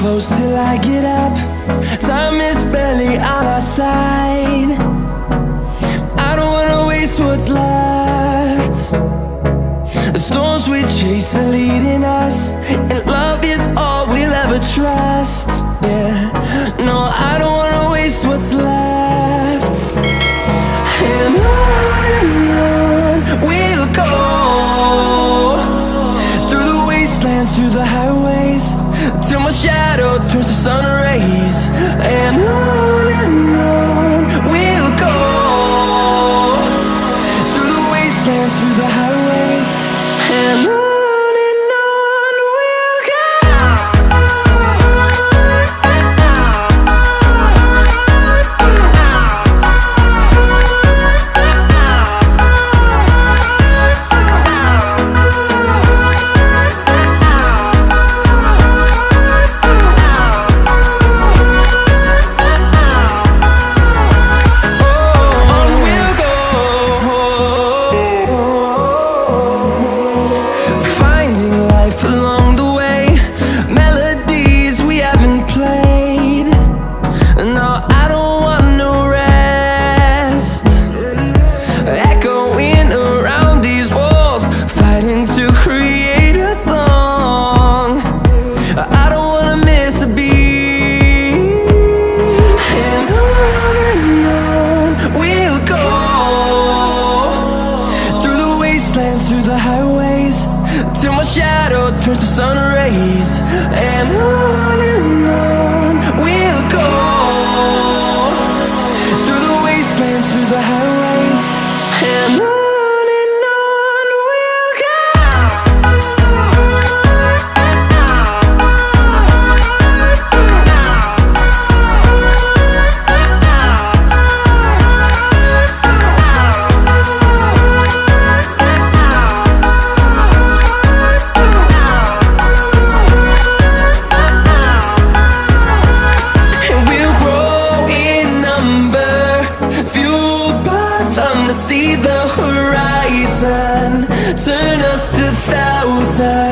close till I get up. Time is barely on our side. I don't wanna waste what's left. The storms we chase are leading us, and love is all we'll ever trust. Yeah, no, I don't wanna waste what's left. And on we'll go, through the wastelands, through the highways, till my shadow turns to sun rays. And on we'll go, through the wastelands, through the highways, and on we'll go. Through the highways, till my shadow turns to sun rays. And on we'll go, through the wastelands, through the highways, and on we'll go. To see the horizon, turn us to thousands.